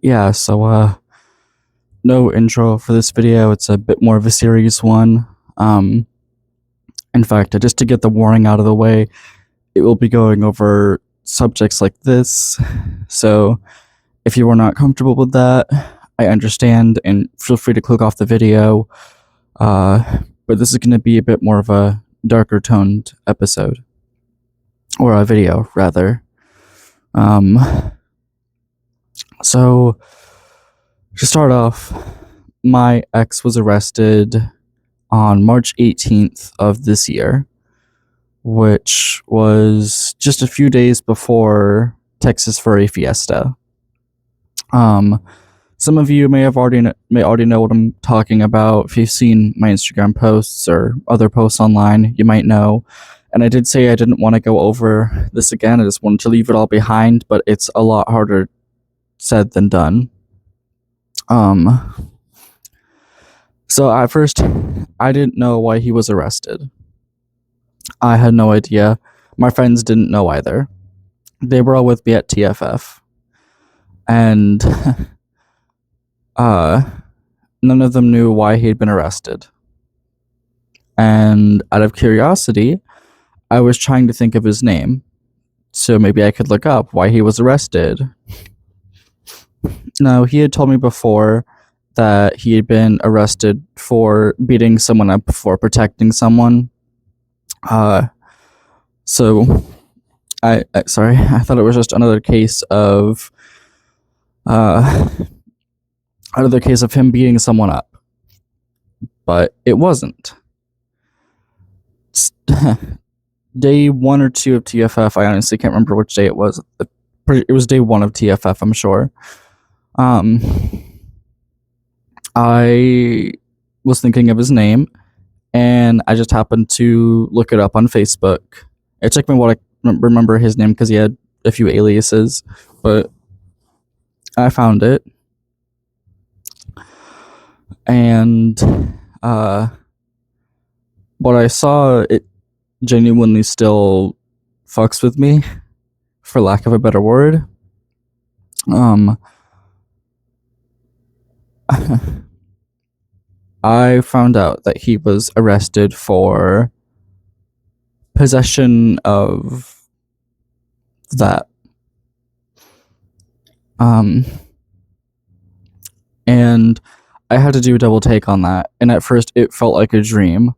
Yeah, no intro for this video. It's a bit more of a serious one. Um, in fact, just to get the warning out of the way, it will be going over subjects like this. So if you are not comfortable with that, I understand, and feel free to click off the video. But this is going to be a bit more of a darker toned episode, or a video, rather. Um, so to start off, my ex was arrested on March 18th of this year, which was just a few days before Texas Furry Fiesta. Some of you may already know what I'm talking about. If you've seen my Instagram posts or other posts online, you might know. And I did say I didn't want to go over this again. I just wanted to leave it all behind, but it's a lot harder said than done. So at first, I didn't know why he was arrested. I had no idea. My friends didn't know either. They were all with me at TFF. And none of them knew why he had been arrested. And out of curiosity, I was trying to think of his name, so maybe I could look up why he was arrested. No, he had told me before that he had been arrested for beating someone up for protecting someone. So I thought it was just another case of him beating someone up, but it wasn't. Day 1 or 2 of TFF, I honestly can't remember which day it was. It was day 1 of TFF, I'm sure. I was thinking of his name, and I just happened to look it up on Facebook. It took me a while to remember his name because he had a few aliases, but I found it. And what I saw, it genuinely still fucks with me, for lack of a better word. I found out that he was arrested for possession of that. And I had to do a double take on that. And at first, it felt like a dream.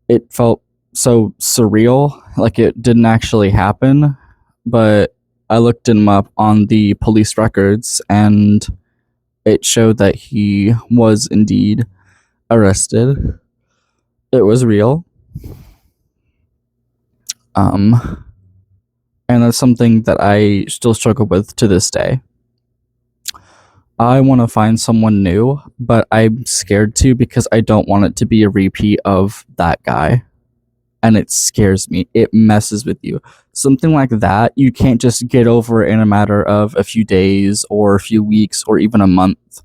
It felt so surreal, like it didn't actually happen. But I looked him up on the police records, and it showed that he was indeed arrested. It was real. And that's something that I still struggle with to this day. I want to find someone new, but I'm scared to because I don't want it to be a repeat of that guy. And it scares me. It messes with you. Something like that, you can't just get over in a matter of a few days or a few weeks or even a month.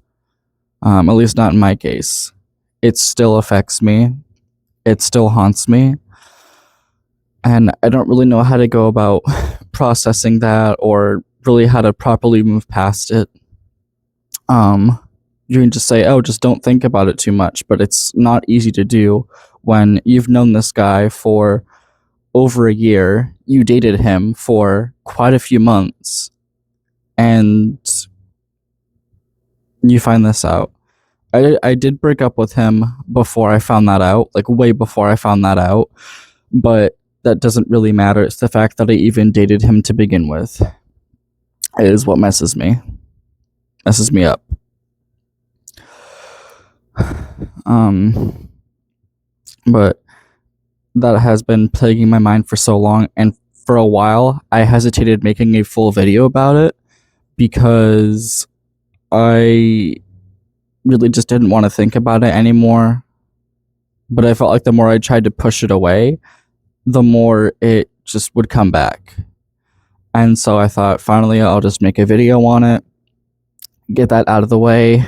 At least not in my case. It still affects me. It still haunts me. And I don't really know how to go about processing that or really how to properly move past it. You can just say, oh, just don't think about it too much, but it's not easy to do when you've known this guy for over a year, you dated him for quite a few months, and you find this out. I did break up with him before I found that out, like way before I found that out, but that doesn't really matter. It's the fact that I even dated him to begin with is what messes me up. But that has been plaguing my mind for so long, and for a while I hesitated making a full video about it because I really just didn't want to think about it anymore. But I felt like the more I tried to push it away, the more it just would come back. And so I thought, finally, I'll just make a video on it, get that out of the way.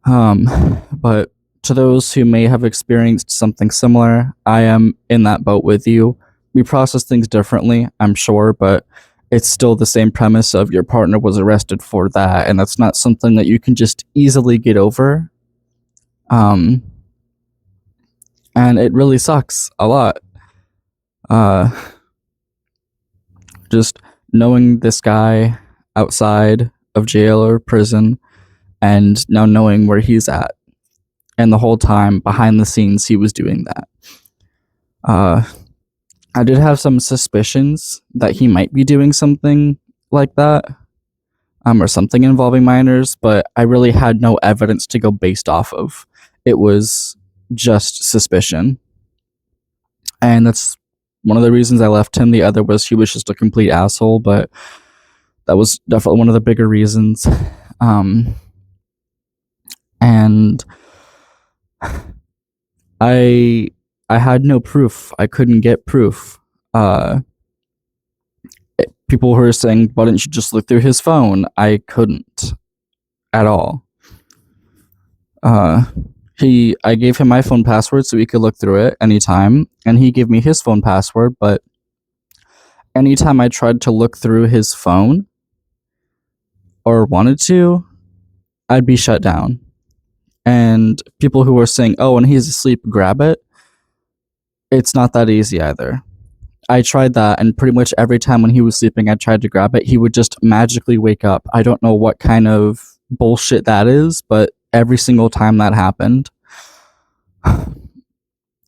But to those who may have experienced something similar, I am in that boat with you. We process things differently, I'm sure, but it's still the same premise of your partner was arrested for that, and that's not something that you can just easily get over. Um, and it really sucks a lot. Uh, just knowing this guy outside of jail or prison, and now knowing where he's at, and the whole time behind the scenes he was doing that. I did have some suspicions that he might be doing something like that, or something involving minors, but I really had no evidence to go based off of. It was just suspicion. And that's one of the reasons I left him. The other was he was just a complete asshole, but that was definitely one of the bigger reasons. And I had no proof. I couldn't get proof. People who were saying, why didn't you just look through his phone? I couldn't at all. I gave him my phone password so he could look through it anytime, and he gave me his phone password, but anytime I tried to look through his phone or wanted to, I'd be shut down. And people who were saying, oh, when he's asleep, grab it, it's not that easy either. I tried that, and pretty much every time when he was sleeping, I tried to grab it, he would just magically wake up. I don't know what kind of bullshit that is, but every single time that happened.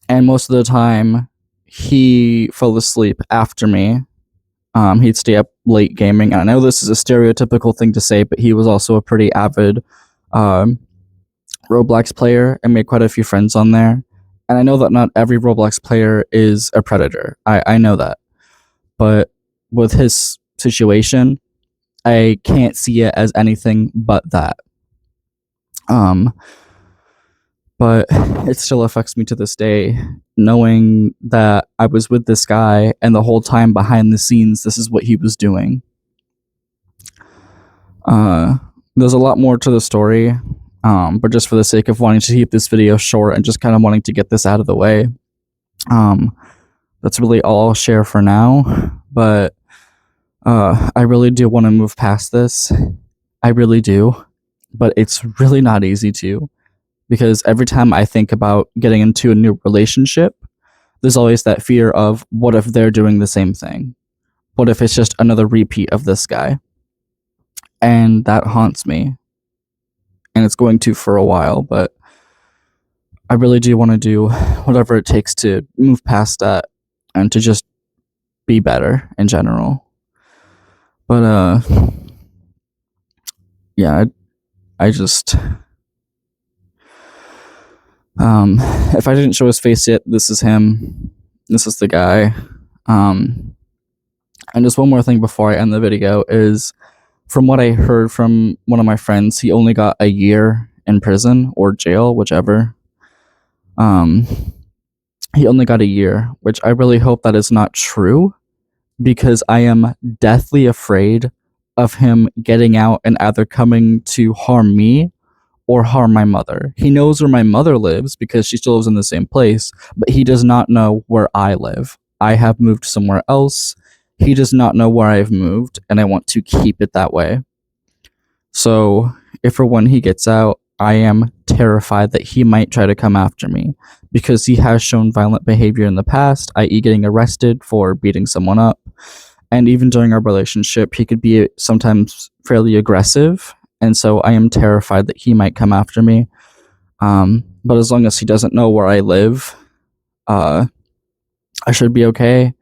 And most of the time, he fell asleep after me. He'd stay up late gaming. And I know this is a stereotypical thing to say, but he was also a pretty avid Roblox player and made quite a few friends on there. And I know that not every Roblox player is a predator. I know that. But with his situation, I can't see it as anything but that. But it still affects me to this day, knowing that I was with this guy and the whole time behind the scenes, this is what he was doing. There's a lot more to the story, but just for the sake of wanting to keep this video short and just kind of wanting to get this out of the way, that's really all I'll share for now. But I really do want to move past this. I really do. But it's really not easy to, because every time I think about getting into a new relationship, there's always that fear of, what if they're doing the same thing? What if it's just another repeat of this guy? And that haunts me. And it's going to for a while, but I really do want to do whatever it takes to move past that and to just be better in general. But yeah, I just if I didn't show his face yet, this is him. This is the guy. And just one more thing before I end the video is, from what I heard from one of my friends, he only got a year in prison or jail, whichever. He only got a year, which I really hope that is not true, because I am deathly afraid of him getting out and either coming to harm me or harm my mother. He knows where my mother lives because she still lives in the same place, but he does not know where I live. I have moved somewhere else. He does not know where I've moved, and I want to keep it that way. So, if or when he gets out, I am terrified that he might try to come after me, because he has shown violent behavior in the past, i.e. getting arrested for beating someone up. And even during our relationship, he could be sometimes fairly aggressive, and so I am terrified that he might come after me. But as long as he doesn't know where I live, I should be okay.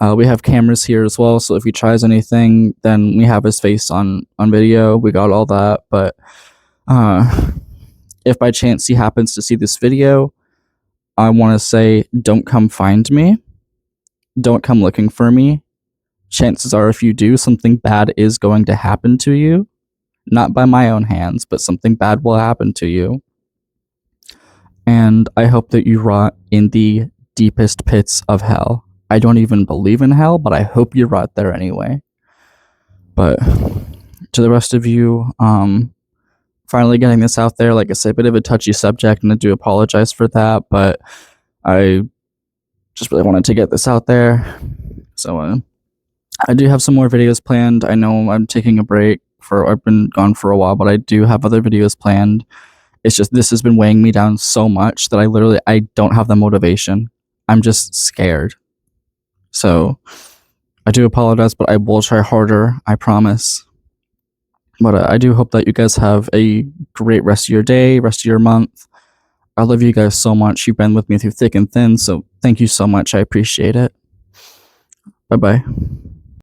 We have cameras here as well, so if he tries anything, then we have his face on video. We got all that. But if by chance he happens to see this video, I want to say, don't come find me. Don't come looking for me. Chances are, if you do, something bad is going to happen to you. Not by my own hands, but something bad will happen to you. And I hope that you rot in the deepest pits of hell. I don't even believe in hell, but I hope you rot there anyway. But to the rest of you, finally getting this out there, like I said, a bit of a touchy subject, and I do apologize for that, but I just really wanted to get this out there. So I do have some more videos planned. I know I'm taking a break for I've been gone for a while, but I do have other videos planned. It's just this has been weighing me down so much that I don't have the motivation. I'm just scared. So I do apologize, but I will try harder. I promise. But I do hope that you guys have a great rest of your day, rest of your month. I love you guys so much. You've been with me through thick and thin, so thank you so much. I appreciate it. Bye bye.